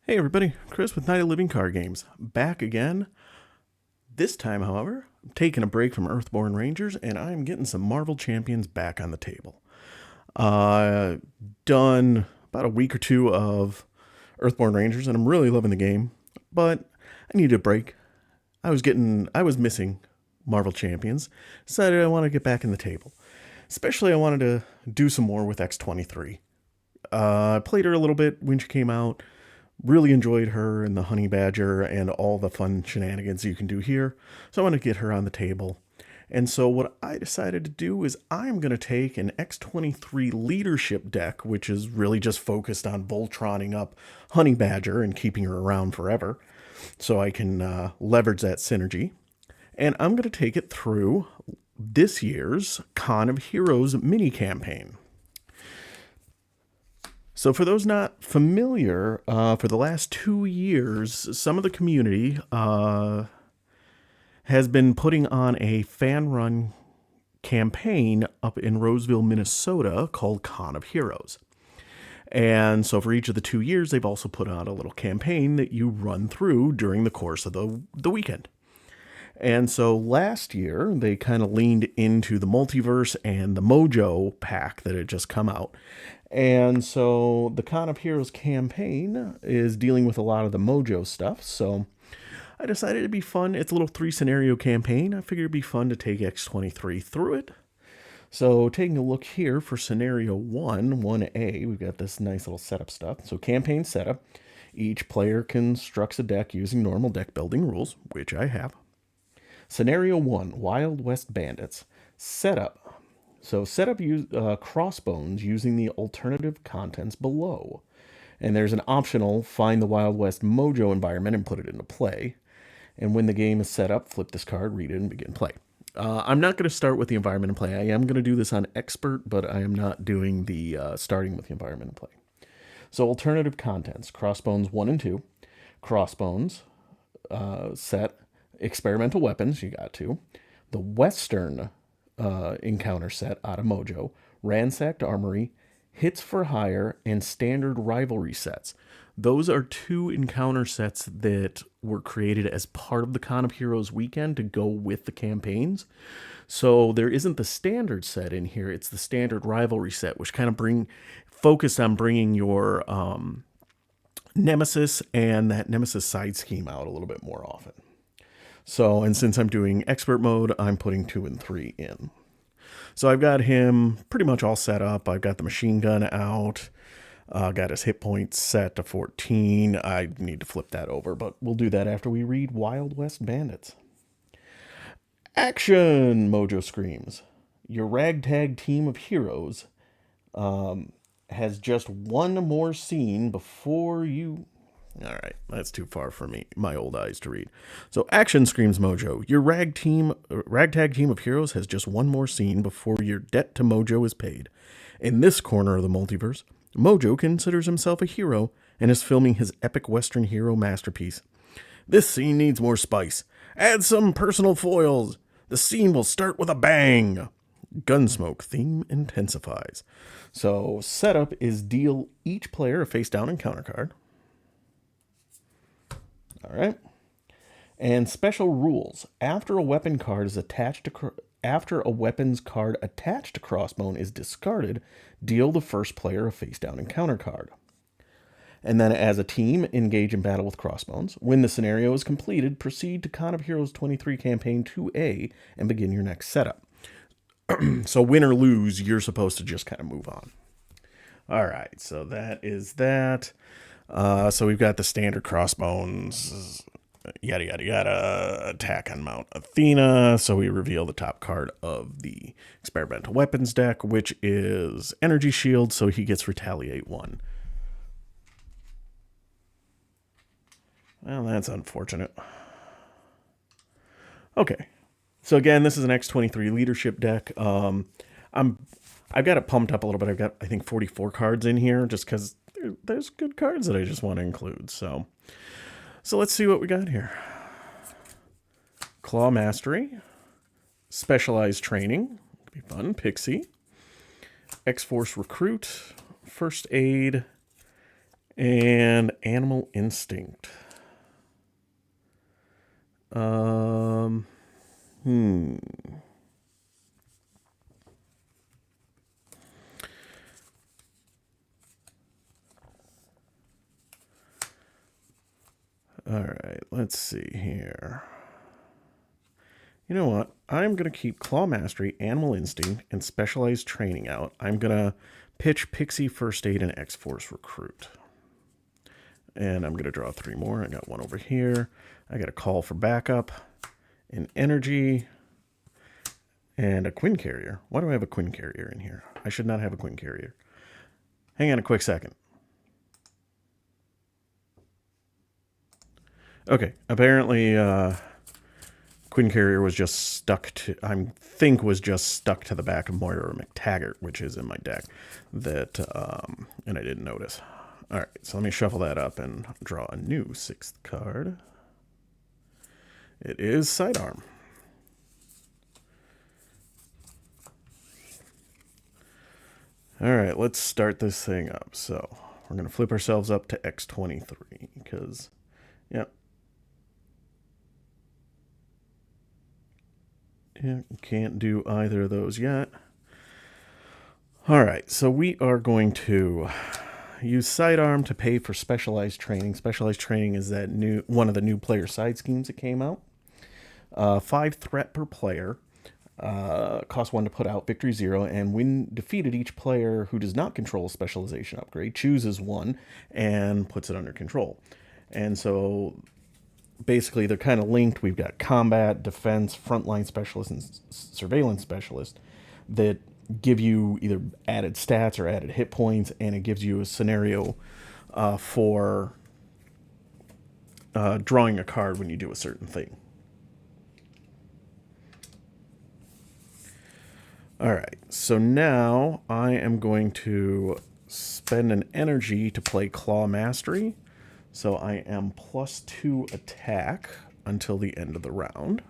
Hey everybody, Chris with Night of Living Card Games, back again. This time, however, I'm taking a break from Earthborn Rangers and I'm getting some Marvel Champions back on the table. Done about a week or two of Earthborn Rangers and I'm really loving the game, but I needed a break. I was missing Marvel Champions, decided I want to get back in the table. Especially I wanted to do some more with X-23. I played her a little bit when she came out. Really enjoyed her and the honey badger and all the fun shenanigans you can do here. So I want to get her on the table. And so what I decided to do is I'm going to take an X-23 leadership deck, which is really just focused on Voltroning up honey badger and keeping her around forever. So I can leverage that synergy. And I'm going to take it through this year's Con of Heroes mini campaign. So for those not familiar, for the last 2 years, some of the community has been putting on a fan-run campaign up in Roseville, Minnesota called Con of Heroes. And so for each of the 2 years, they've also put out a little campaign that you run through during the course of the weekend. And so last year, they kind of leaned into the multiverse and the Mojo pack that had just come out. And so the Con of Heroes campaign is dealing with a lot of the Mojo stuff. So I decided it'd be fun. It's a little 3-scenario campaign. I figured it'd be fun to take X-23 through it. So taking a look here for scenario 1, 1A, we've got this nice little setup stuff. So campaign setup. Each player constructs a deck using normal deck building rules, which I have. Scenario 1, Wild West Bandits. Setup. So set up Crossbones using the alternative contents below. And there's an optional find the Wild West Mojo environment and put it into play. And when the game is set up, flip this card, read it, and begin play. I'm not going to start with the environment and play. I am going to do this on expert, but I am not doing the starting with the environment and play. So alternative contents, Crossbones 1 and 2. Crossbones set experimental weapons, you got to. The Western encounter set out of Mojo, ransacked armory, hits for hire, and standard rivalry sets. Those are 2 encounter sets that were created as part of the Con of Heroes weekend to go with the campaigns. So there isn't the standard set in here, it's the standard rivalry set, which kind of focused on bringing your Nemesis and that Nemesis side scheme out a little bit more often. So, and since I'm doing expert mode, I'm putting 2 and 3 in. So I've got him pretty much all set up. I've got the machine gun out. Got his hit points set to 14. I need to flip that over, but we'll do that after we read Wild West Bandits. Action, Mojo screams. Your ragtag team of heroes has just one more scene before you... All right, that's too far for my old eyes to read. So, action, screams Mojo. Your ragtag team of heroes has just one more scene before your debt to Mojo is paid. In this corner of the multiverse, Mojo considers himself a hero and is filming his epic Western hero masterpiece. This scene needs more spice. Add some personal foils. The scene will start with a bang. Gunsmoke theme intensifies. So, setup is deal each player a face down encounter card. All right. And special rules. After a weapons card attached to Crossbone is discarded, deal the first player a face-down encounter card. And then as a team, engage in battle with Crossbones. When the scenario is completed, proceed to Con of Heroes 23 Campaign 2A and begin your next setup. So win or lose, you're supposed to just kind of move on. All right, so that is that. So we've got the standard Crossbones, yada, yada, yada, attack on Mount Athena. So we reveal the top card of the experimental weapons deck, which is Energy Shield, so he gets Retaliate 1. Well, that's unfortunate. Okay. So again, this is an X-23 leadership deck. I've got it pumped up a little bit. I've got, I think, 44 cards in here just because there's good cards that I just want to include. So let's see what we got here. Claw Mastery, Specialized Training, be fun. Pixie, X-Force Recruit, First Aid, And Animal Instinct. Hmm. All right, let's see here. You know what? I'm going to keep Claw Mastery, Animal Instinct, and Specialized Training out. I'm going to pitch Pixie First Aid and X-Force Recruit. And I'm going to draw 3 more. I got one over here. I got a Call for Backup, an Energy, and a Quinn Carrier. Why do I have a Quinn Carrier in here? I should not have a Quinn Carrier. Hang on a quick second. Okay, apparently Quinn Carrier was just stuck to, I think was just stuck to the back of Moira McTaggart, which is in my deck, that, and I didn't notice. All right, so let me shuffle that up and draw a new 6th card. It is Sidearm. All right, let's start this thing up. So we're going to flip ourselves up to X-23 because, yep. Yeah, can't do either of those yet. All right, so we are going to use Sidearm to pay for Specialized Training. Specialized Training is that one of the new player side schemes that came out. 5 threat per player. Cost 1 to put out, victory 0, and when defeated, each player who does not control a specialization upgrade chooses one and puts it under control. And so basically they're kind of linked. We've got combat, defense, frontline specialist, and surveillance specialist that give you either added stats or added hit points, and it gives you a scenario for drawing a card when you do a certain thing. All right, so now I am going to spend an energy to play Claw Mastery. So I am +2 attack until the end of the round.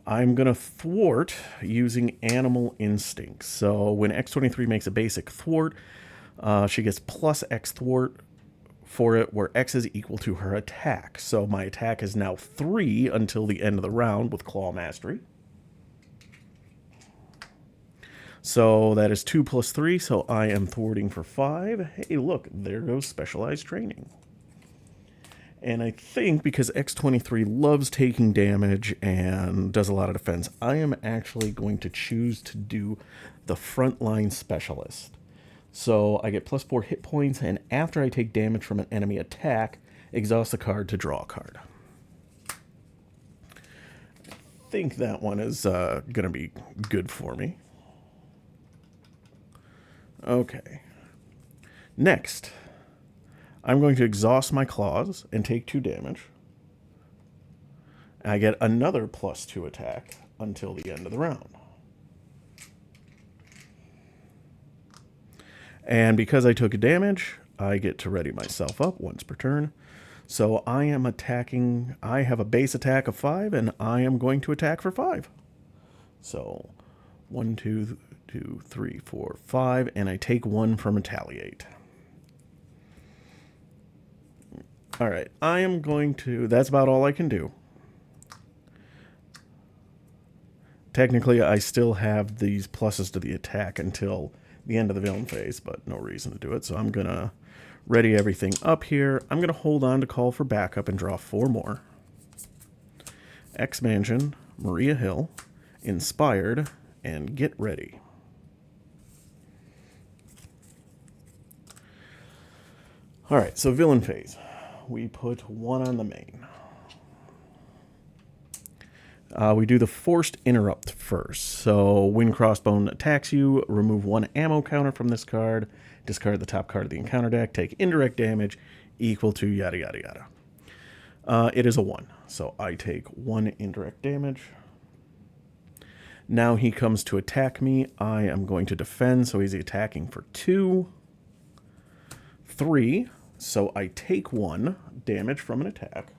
I'm going to thwart using Animal Instinct. So when X-23 makes a basic thwart, she gets +X thwart for it, where X is equal to her attack. So my attack is now 3 until the end of the round with Claw Mastery. So that is 2 + 3, so I am thwarting for 5. Hey, look, there goes Specialized Training. And I think because X-23 loves taking damage and does a lot of defense, I am actually going to choose to do the Frontline Specialist. So I get +4 hit points, and after I take damage from an enemy attack, exhaust a card to draw a card. I think that one is going to be good for me. Okay. Next, I'm going to exhaust my claws and take 2 damage. I get another +2 attack until the end of the round. And because I took a damage, I get to ready myself up once per turn. So I am attacking, I have a base attack of 5, and I am going to attack for 5. So 1, 2, 3, 4, 5, and I take 1 from Retaliate. All right, I am going to, that's about all I can do. Technically, I still have these pluses to the attack until the end of the villain phase, but no reason to do it. So I'm going to ready everything up here. I'm going to hold on to Call for Backup and draw 4 more. X-Mansion, Maria Hill, Inspired, and Get Ready. All right, so villain phase. We put 1 on the main. We do the Forced Interrupt first. So when Crossbone attacks you, remove 1 ammo counter from this card, discard the top card of the encounter deck, take indirect damage equal to yada yada yada. It is a 1, so I take 1 indirect damage. Now he comes to attack me. I am going to defend, so he's attacking for 2. 3, so I take 1 damage from an attack.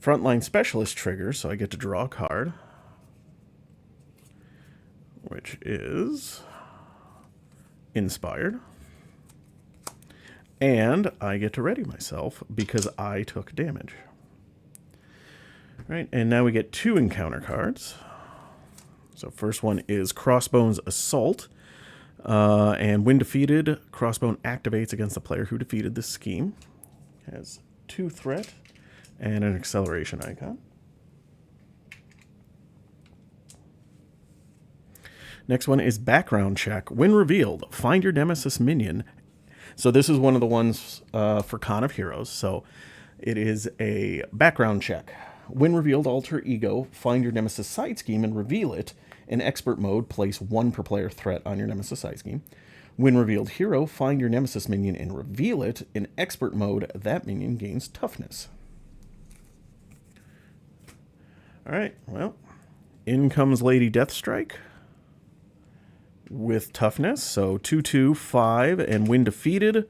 Frontline Specialist triggers, so I get to draw a card, which is inspired. And I get to ready myself because I took damage. All right, and now we get 2 encounter cards. So first one is Crossbones Assault. And when defeated, Crossbone activates against the player who defeated this scheme. Has 2 threat and an acceleration icon. Next one is Background Check. When revealed, find your nemesis minion. So this is one of the ones for Con of Heroes. So it is a background check. When revealed, alter ego, find your nemesis side scheme and reveal it. In expert mode, place 1 per player threat on your nemesis side scheme. When revealed hero, find your nemesis minion and reveal it. In expert mode, that minion gains toughness. All right, well, in comes Lady Deathstrike with toughness. So 2/2, 5, and when defeated,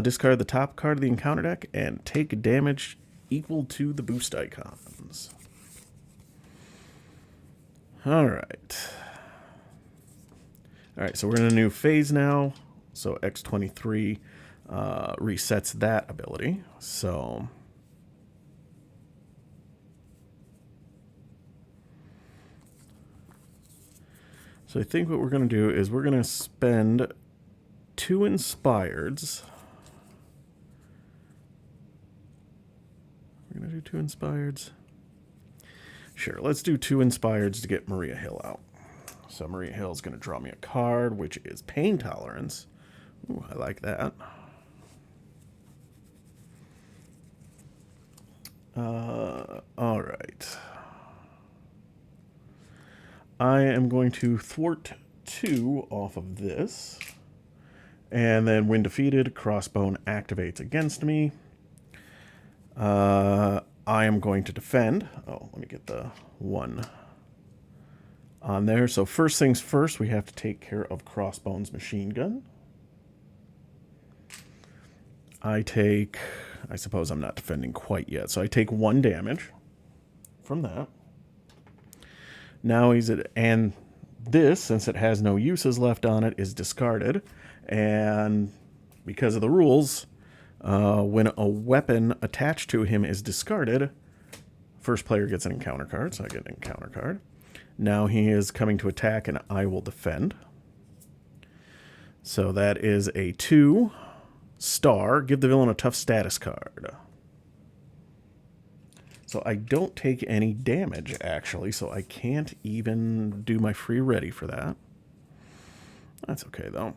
discard the top card of the encounter deck and take damage equal to the boost icons. All right. All right, so we're in a new phase now. So X-23 resets that ability. So I think what we're going to do is we're going to spend 2 inspireds. We're going to do 2 inspireds. Sure, let's do 2 inspireds to get Maria Hill out. So Maria Hill is going to draw me a card, which is Pain Tolerance. Ooh, I like that. All right. I am going to thwart 2 off of this. And then when defeated, Crossbone activates against me. I am going to defend. Oh, let me get the 1 on there. So first things first, we have to take care of Crossbones machine gun. I suppose I'm not defending quite yet. So I take 1 damage from that. Now and this, since it has no uses left on it, is discarded. And because of the rules, when a weapon attached to him is discarded, first player gets an encounter card, so I get an encounter card. Now he is coming to attack, and I will defend. So that is a 2 star. Give the villain a tough status card. So I don't take any damage, actually, so I can't even do my free ready for that. That's okay, though.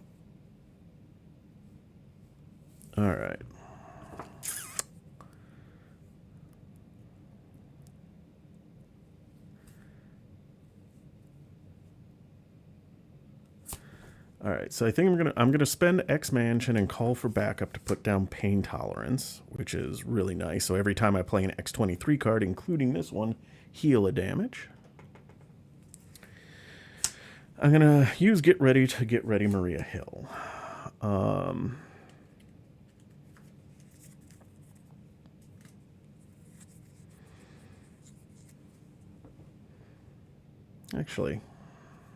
All right. All right, so I think I'm gonna spend X Mansion and call for backup to put down Pain Tolerance, which is really nice. So every time I play an X-23 card, including this one, heal a damage. I'm gonna use Get Ready to get ready Maria Hill. Actually,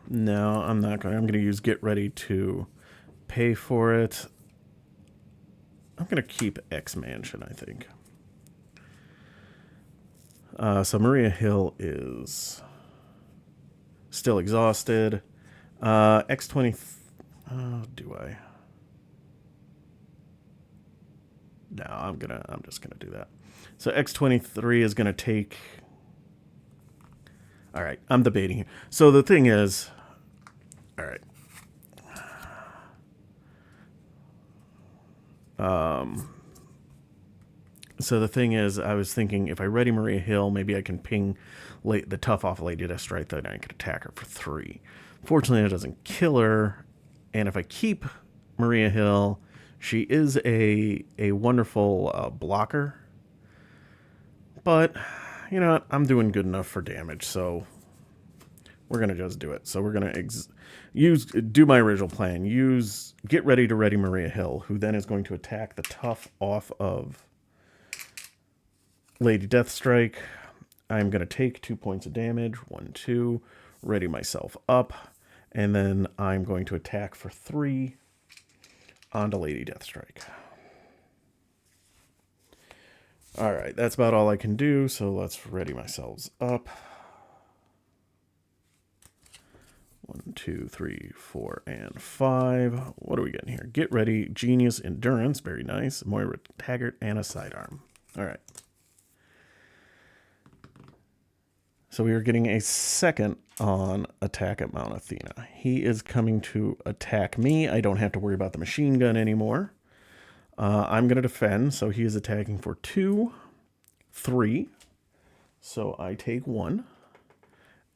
no, I'm not going. I'm going to use Get Ready to pay for it. I'm going to keep X Mansion, I think. So Maria Hill is still exhausted. X-20. Oh, do I? No, I'm just gonna do that. So X-23 is gonna take. All right, I'm debating here. So the thing is, all right. So the thing is, I was thinking if I ready Maria Hill, maybe I can ping the tough off Lady Deathstrike, then I could attack her for 3. Fortunately, it doesn't kill her. And if I keep Maria Hill, she is a wonderful blocker. But, you know what? I'm doing good enough for damage, so we're going to just do it. So we're going to do my original plan. Get ready to ready Maria Hill, who then is going to attack the tough off of Lady Deathstrike. I'm going to take 2 points of damage. 1, 2. Ready myself up. And then I'm going to attack for 3 onto Lady Deathstrike. All right, that's about all I can do, so let's ready myself up. 1, 2, 3, 4, and 5. What are we getting here? Get ready, Genius, Endurance, very nice. Moira Taggart, and a sidearm. All right. So we are getting a second on attack at Mount Athena. He is coming to attack me. I don't have to worry about the machine gun anymore. I'm going to defend, so he is attacking for 2, 3. So I take 1.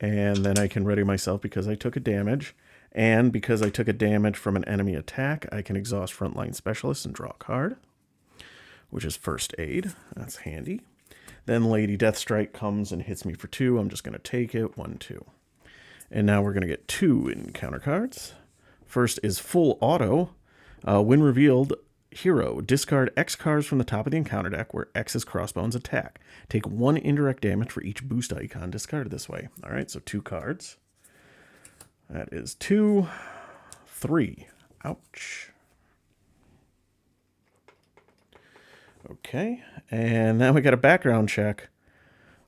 And then I can ready myself because I took a damage. And because I took a damage from an enemy attack, I can exhaust Frontline Specialist and draw a card, which is First Aid. That's handy. Then Lady Deathstrike comes and hits me for 2. I'm just going to take it. 1, 2. And now we're going to get 2 encounter cards. First is Full Auto. When revealed, hero, discard X cards from the top of the encounter deck where X is Crossbones attack. Take 1 indirect damage for each boost icon discarded this way. All right, so 2 cards. That is 2, 3. Ouch. Okay, and now we got a background check.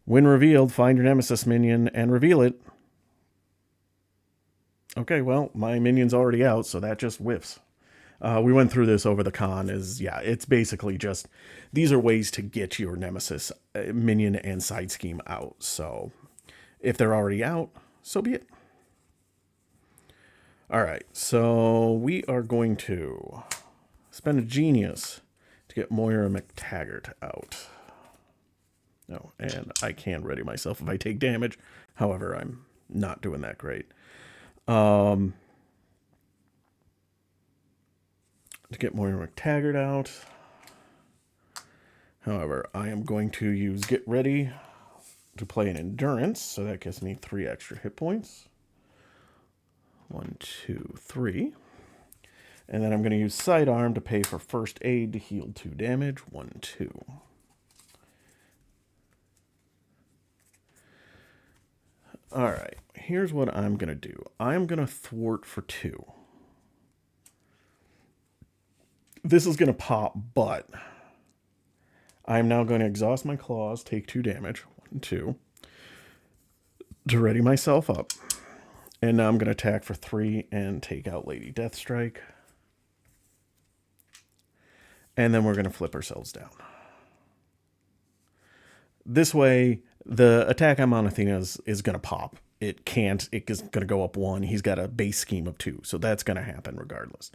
When revealed, find your Nemesis minion and reveal it. Okay, well, my minion's already out, so that just whiffs. We went through this over the con. It's basically just, these are ways to get your Nemesis minion and side scheme out. So if they're already out, so be it. All right, so we are going to spend a Genius to get Moira McTaggart out. No, and I can ready myself if I take damage. However, I'm not doing that great. To get Moira McTaggart out. However, I am going to use Get Ready to play an Endurance, so that gives me 3 extra hit points. 1, 2, 3. And then I'm going to use Sidearm to pay for First Aid to heal 2 damage. 1, 2. All right, here's what I'm going to do. I'm going to thwart for 2. This is going to pop, but I'm now going to exhaust my claws, take 2 damage, 1, 2, to ready myself up. And now I'm going to attack for 3 and take out Lady Deathstrike. And then we're going to flip ourselves down. This way, the attack on Mount Athena is going to pop. It can't. It is going to go up 1. He's got a base scheme of 2, so that's going to happen regardless.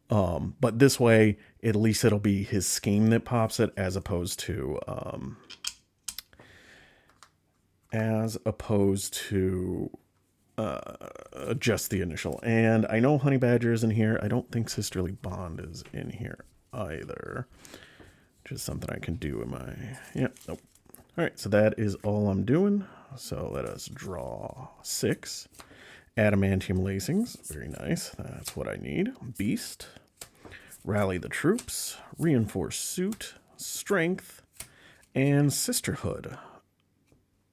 But this way, at least it'll be his scheme that pops it, as opposed to just the initial. And I know Honey Badger is in here. I don't think Sisterly Bond is in here either. Just something I can do in my... Yeah, nope. All right, so that is all I'm doing. So let us draw 6. Adamantium Lacings, very nice. That's what I need. Beast. Rally the Troops. Reinforce Suit. Strength. And Sisterhood.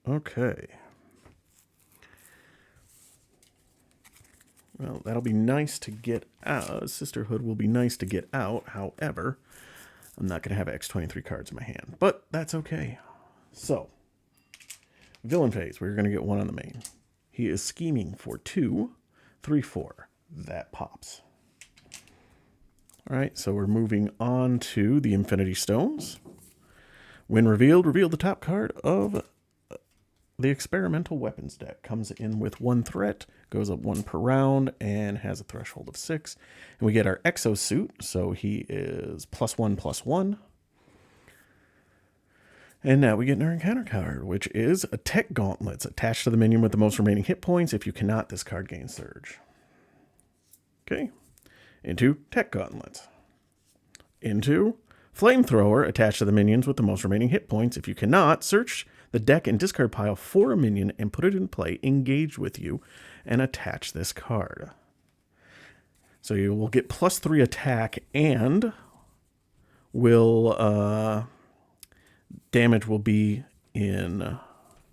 Okay. Well, that'll be nice to get out. Sisterhood will be nice to get out. However, I'm not going to have X-23 cards in my hand. But that's okay. So, villain phase. We're going to get 1 on the main. He is scheming for 2, 3, 4. That pops. All right, so we're moving on to the Infinity Stones. When revealed, reveal the top card of the Experimental Weapons deck. Comes in with 1 threat, goes up 1 per round, and has a threshold of 6. And we get our Exosuit, so he is +1/+1. And now we get our encounter card, which is a Tech Gauntlets. Attached to the minion with the most remaining hit points. If you cannot, this card gains Surge. Okay. Into Tech Gauntlets. Into Flamethrower. Attached to the minions with the most remaining hit points. If you cannot, search the deck and discard pile for a minion and put it in play, engage with you, and attach this card. So you will get +3 attack and will... damage will be in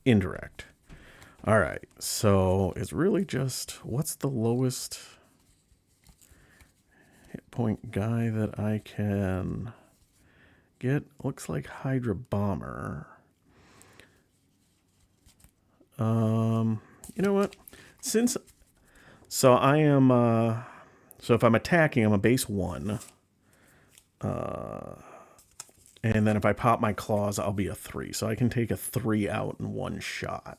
indirect. All right, so it's really just what's the lowest hit point guy that I can get. Looks like Hydra Bomber. You know what? So I am, so if I'm attacking, I'm a base 1. And then if I pop my claws, I'll be a 3. So I can take a 3 out in one shot.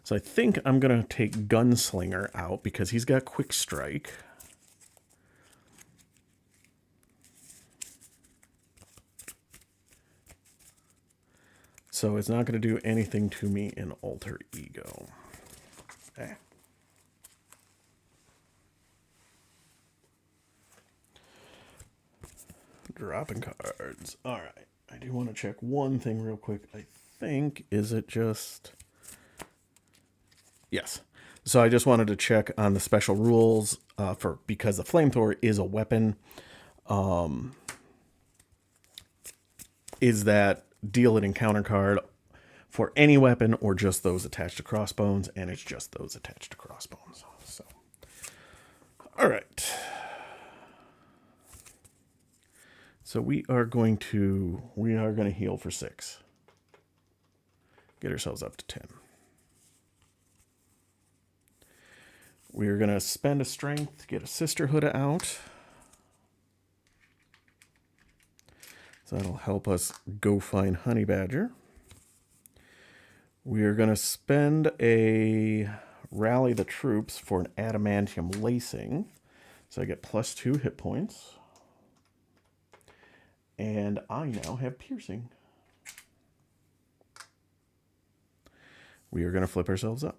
So I think I'm going to take Gunslinger out because he's got Quick Strike. So it's not going to do anything to me in Alter Ego. Okay. Dropping cards. All right. I do want to check one thing real quick. I think, is it just... Yes. So I just wanted to check on the special rules because the flamethrower is a weapon. Is that deal an encounter card for any weapon or just those attached to Crossbones? And it's just those attached to Crossbones. So, all right. So we are going to heal for 6. Get ourselves up to 10. We're going to spend a strength to get a Sisterhood out. So that'll help us go find Honey Badger. We are going to spend a Rally the Troops for an Adamantium Lacing. So I get +2 hit points. And I now have Piercing. We are going to flip ourselves up.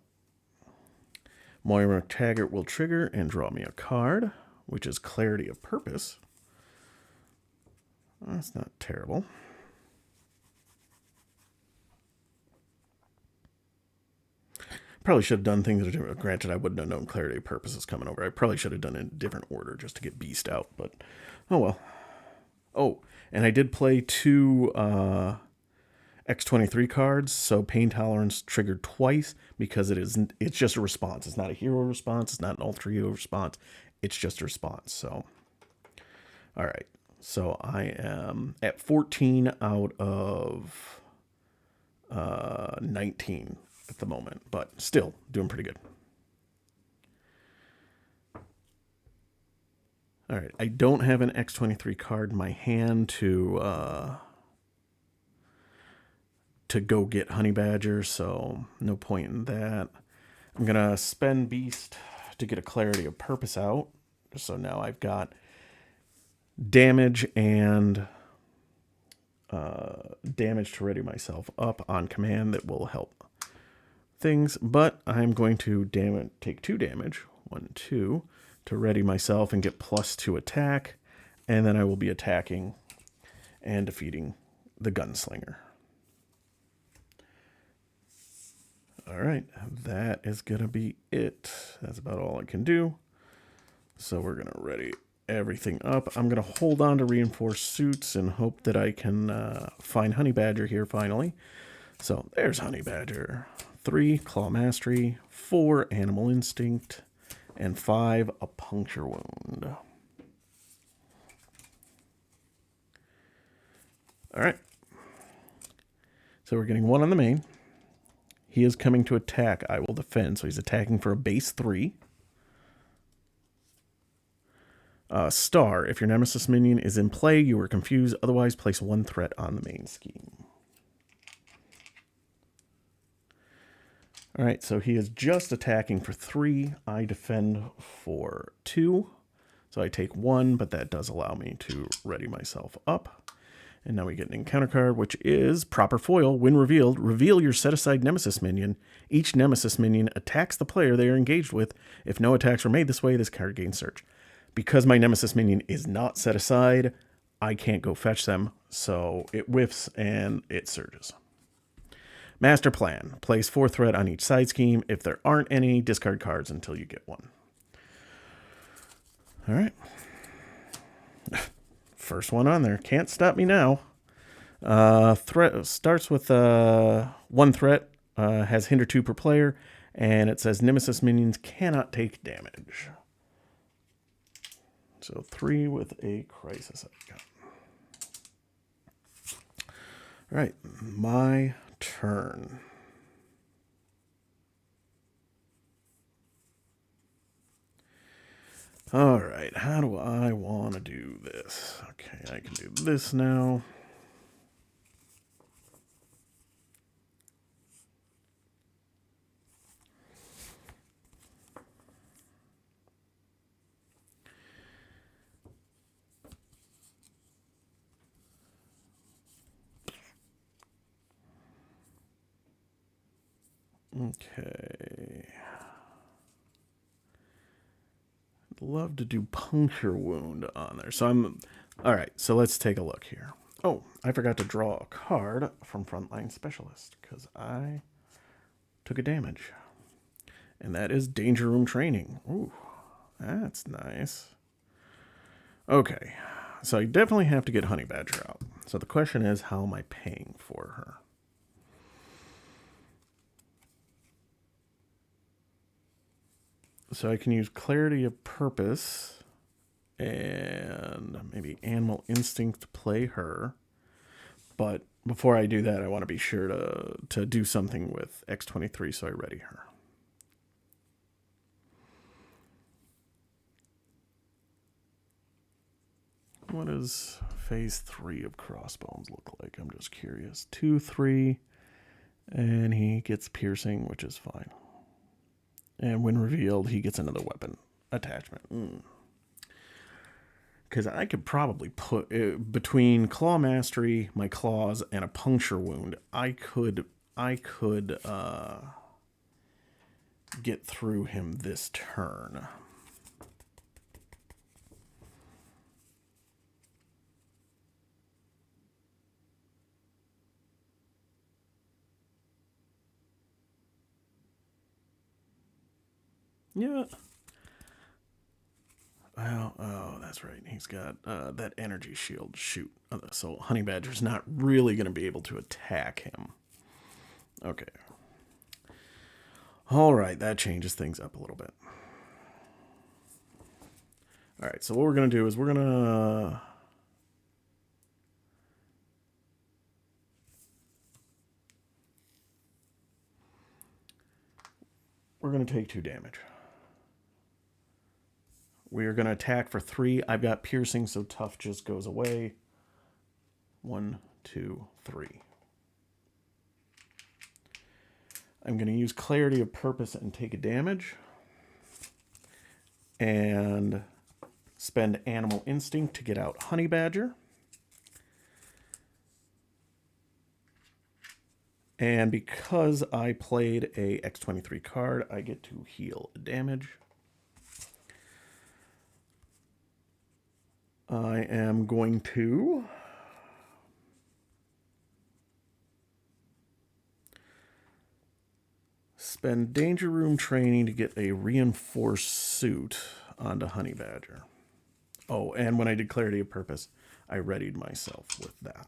Moira McTaggart will trigger and draw me a card, which is Clarity of Purpose. That's not terrible. Probably should have done things different. Granted, I wouldn't have known Clarity of Purpose is coming over. I probably should have done it in a different order just to get Beast out, but oh well. Oh, and I did play 2 X-23 cards, so Pain Tolerance triggered twice because it's just a response. It's not a hero response. It's not an alter ego response. It's just a response. So, all right. So I am at 14 out of 19 at the moment, but still doing pretty good. All right. I don't have an X-23 card in my hand to go get Honey Badger, so no point in that. I'm going to spend Beast to get a Clarity of Purpose out. So now I've got damage and damage to ready myself up on command that will help things. But I'm going to take 2 damage, 1, 2, to ready myself and get +2 attack. And then I will be attacking and defeating the Gunslinger. All right, that is going to be it. That's about all I can do. So we're going to ready everything up. I'm going to hold on to Reinforced Suits and hope that I can find Honey Badger here finally. So there's Honey Badger. 3, Claw Mastery, 4, Animal Instinct, and 5, a Puncture Wound. All right. So we're getting 1 on the main. He is coming to attack. I will defend. So he's attacking for a base 3. Star. If your Nemesis minion is in play, you are confused. Otherwise, place 1 threat on the main scheme. All right, so he is just attacking for 3. I defend for 2. So I take 1, but that does allow me to ready myself up. And now we get an encounter card, which is Proper Foil. When revealed, reveal your set-aside Nemesis minion. Each Nemesis minion attacks the player they are engaged with. If no attacks were made this way, this card gains Surge. Because my Nemesis minion is not set aside, I can't go fetch them, so it whiffs and it surges. Master Plan. Place 4 threat on each side scheme. If there aren't any, discard cards until you get 1. All right. First one on there. Can't stop me now. Threat starts with 1 threat. Has hinder 2 per player. And it says Nemesis minions cannot take damage. So 3 with a crisis outcome. All right, my turn. All right, how do I want to do this? Okay, I can do this now. Okay. I'd love to do puncture wound on there. So all right, so let's take a look here. Oh, I forgot to draw a card from Frontline Specialist because I took a damage. And that is Danger Room Training. Ooh, that's nice. Okay, so I definitely have to get Honey Badger out. So the question is, how am I paying for her? So I can use Clarity of Purpose and maybe Animal Instinct to play her. But before I do that, I want to be sure to do something with X-23 so I ready her. What does phase 3 of Crossbones look like? I'm just curious. 2, 3, and he gets piercing, which is fine. And when revealed, he gets another weapon attachment. Because I could probably put between Claw Mastery, my claws, and a puncture wound, I could get through him this turn. Yeah. Well, oh, that's right. He's got that energy shield. Shoot. So Honey Badger's not really going to be able to attack him. Okay. All right, that changes things up a little bit. All right, so what we're going to do is we're going to take 2 damage. We are going to attack for 3. I've got piercing, so tough just goes away. 1, 2, 3. I'm going to use Clarity of Purpose and take a damage. And spend Animal Instinct to get out Honey Badger. And because I played a X-23 card, I get to heal damage. I am going to spend Danger Room Training to get a reinforced suit onto Honey Badger. Oh, and when I did Clarity of Purpose, I readied myself with that.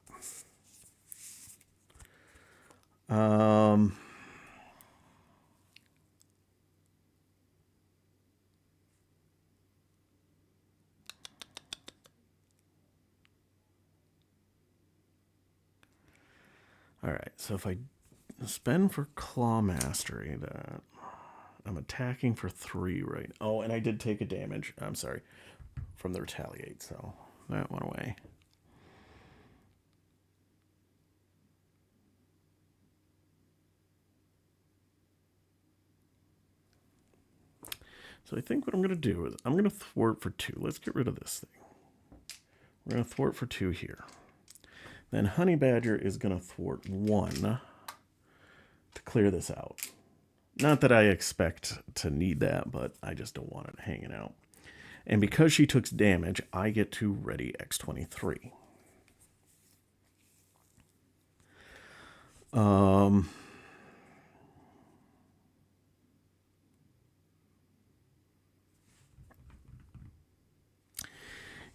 All right, so if I spend for Claw Mastery, that I'm attacking for 3 right. Oh, and I did take a damage. I'm sorry, from the Retaliate, so that went away. So I think what I'm going to do is I'm going to thwart for 2. Let's get rid of this thing. We're going to thwart for 2 here. Then Honey Badger is going to thwart 1 to clear this out. Not that I expect to need that, but I just don't want it hanging out. And because she took damage, I get to ready X-23.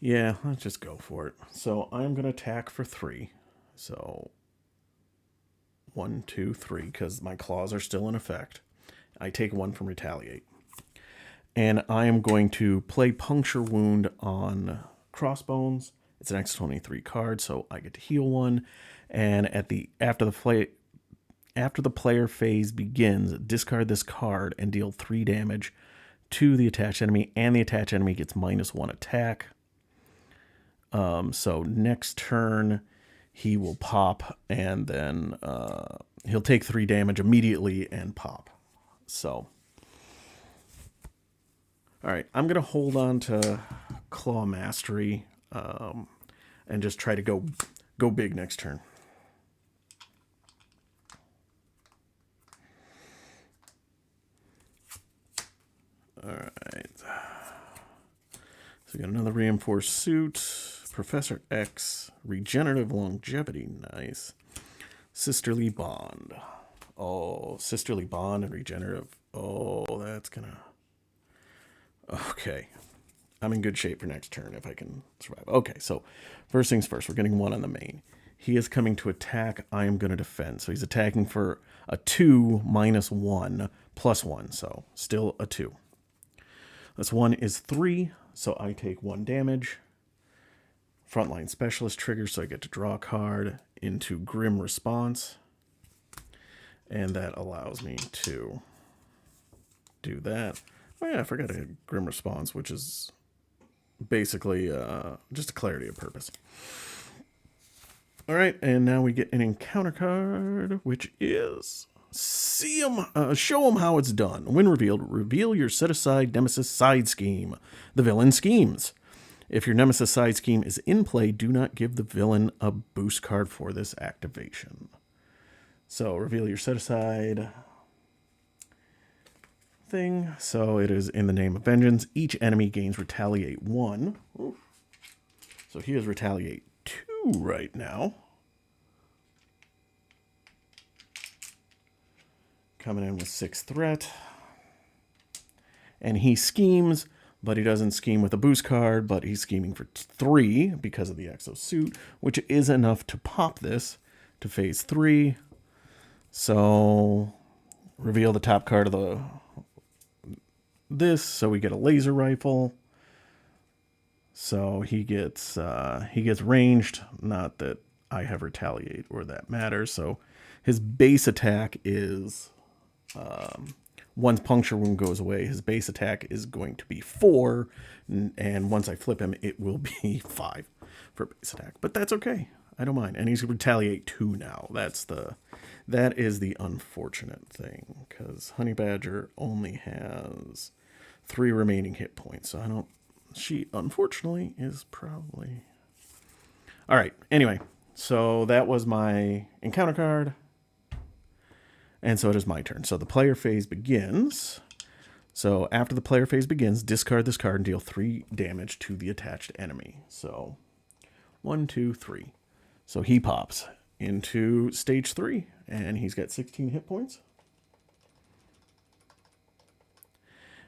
Yeah, let's just go for it. So I'm going to attack for 3. So 1, 2, 3, because my claws are still in effect. I take 1 from Retaliate. And I am going to play Puncture Wound on Crossbones. It's an X-23 card, so I get to heal one. And after the player phase begins, discard this card and deal 3 damage to the attached enemy, and the attached enemy gets -1 attack. So next turn, he will pop, and then he'll take 3 damage immediately and pop. So, all right, I'm gonna hold on to Claw Mastery and just try to go big next turn. All right. So we got another reinforced suit. Professor X, regenerative longevity, nice. Sisterly bond. Oh, sisterly bond and regenerative. Oh, that's gonna. Okay, I'm in good shape for next turn if I can survive. Okay, so first things first, we're getting 1 on the main. He is coming to attack. I am going to defend. So he's attacking for a 2 -1 +1, so still a 2. This one is 3, so I take 1 damage. Frontline Specialist triggers, so I get to draw a card into Grim Response. And that allows me to do that. Oh yeah, I forgot a Grim Response, which is basically just a clarity of purpose. All right, and now we get an encounter card, which is show him how it's done. When revealed, reveal your set-aside Nemesis side scheme. The villain schemes. If your Nemesis side scheme is in play, do not give the villain a boost card for this activation. So reveal your set-aside thing. So it is in the name of vengeance. Each enemy gains retaliate 1. Ooh. So he has retaliate 2 right now. Coming in with 6 threat. And he schemes, but he doesn't scheme with a boost card, but he's scheming for 3 because of the exo suit, which is enough to pop this to phase 3. So reveal the top card of this, so we get a laser rifle. So he gets ranged, not that I have retaliate or that matters. So his base attack is once Puncture Wound goes away, his base attack is going to be 4, and once I flip him, it will be 5 for base attack. But that's okay. I don't mind. And he's retaliate 2 now. That is the unfortunate thing, because Honey Badger only has 3 remaining hit points. So she unfortunately is probably. All right. Anyway, so that was my encounter card. And so it is my turn. So the player phase begins. So after the player phase begins, discard this card and deal 3 damage to the attached enemy. So 1, 2, 3. So he pops into stage 3, and he's got 16 hit points.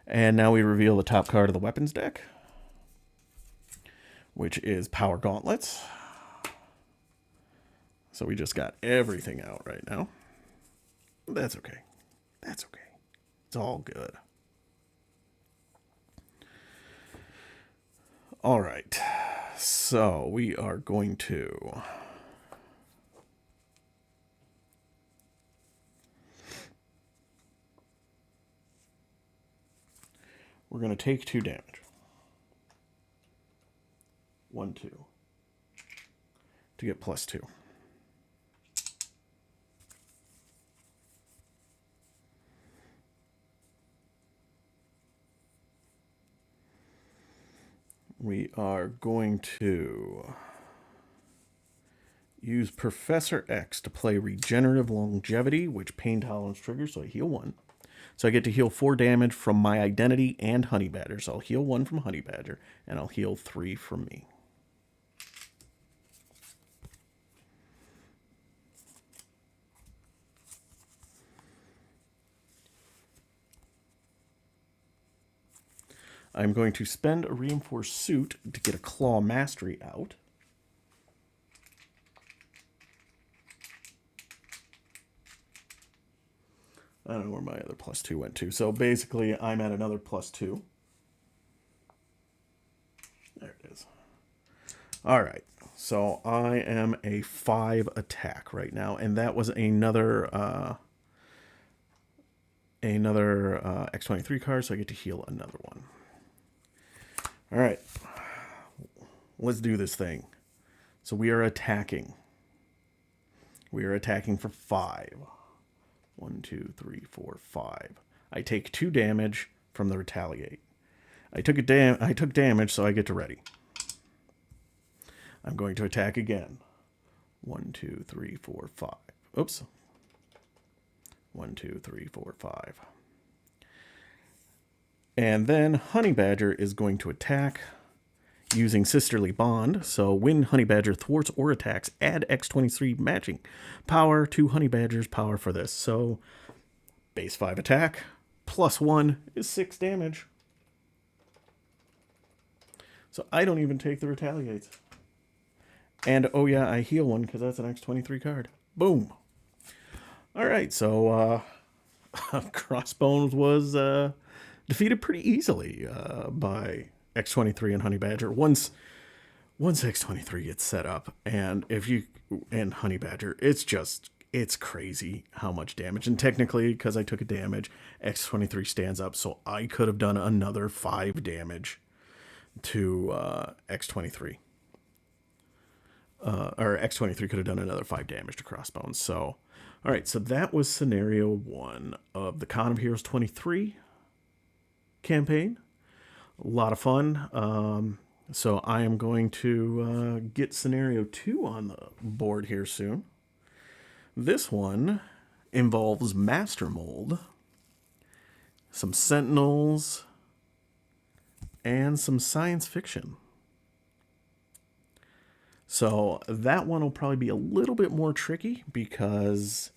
And now we reveal the top card of the weapons deck, which is Power Gauntlets. So we just got everything out right now. That's okay. That's okay. It's all good. All right. So we are going to take 2 damage. 1, 2. To get +2. We are going to use Professor X to play Regenerative Longevity, which pain tolerance triggers, so I heal 1. So I get to heal 4 damage from my identity and Honey Badger. So I'll heal 1 from Honey Badger, and I'll heal 3 from me. I'm going to spend a reinforced suit to get a Claw Mastery out. I don't know where my other +2 went to. So basically, I'm at another +2. All right. So I am a 5 attack right now, and that was another X-23 card, so I get to heal another one. All right. Let's do this thing. So we are attacking. We are attacking for 5. 1, 2, 3, 4, 5. I take 2 damage from the retaliate. I took damage, so I get to ready. I'm going to attack again. 1, 2, 3, 4, 5. Oops. 1, 2, 3, 4, 5. And then Honey Badger is going to attack using Sisterly Bond. So when Honey Badger thwarts or attacks, add X-23 matching power to Honey Badger's power for this. So base 5 attack plus 1 is 6 damage. So I don't even take the retaliates. And oh yeah, I heal one because that's an X-23 card. Boom. All right, so Crossbones was defeated pretty easily by X-23 and Honey Badger. Once X-23 gets set up, and Honey Badger, it's crazy how much damage. And technically, because I took a damage, X-23 stands up, so I could have done another 5 damage to X-23. Or X-23 could have done another 5 damage to Crossbones. So, all right, so that was scenario 1 of the Con of Heroes 23 campaign. A lot of fun. So I am going to get scenario 2 on the board here soon. This one involves Master Mold, some Sentinels, and some science fiction. So that one will probably be a little bit more tricky because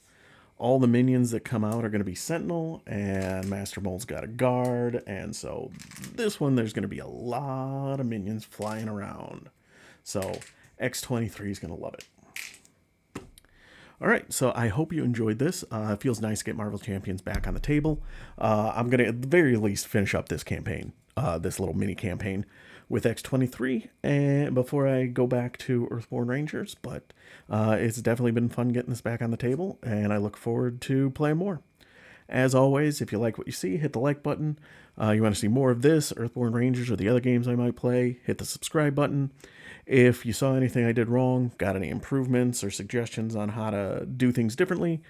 all the minions that come out are going to be Sentinel, and Master Mold's got a guard, and so this one there's going to be a lot of minions flying around. So X-23 is going to love it. All right, so I hope you enjoyed this. It feels nice to get Marvel Champions back on the table. I'm going to at the very least finish up this campaign, this little mini campaign with X-23 and before I go back to Earthborn Rangers, but it's definitely been fun getting this back on the table, and I look forward to playing more. As always, if you like what you see, hit the like button. You want to see more of this, Earthborn Rangers, or the other games I might play, hit the subscribe button. If you saw anything I did wrong, got any improvements or suggestions on how to do things differently,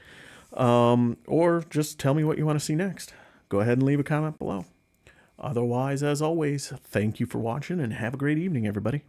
or just tell me what you want to see next, go ahead and leave a comment below. Otherwise, as always, thank you for watching and have a great evening, everybody.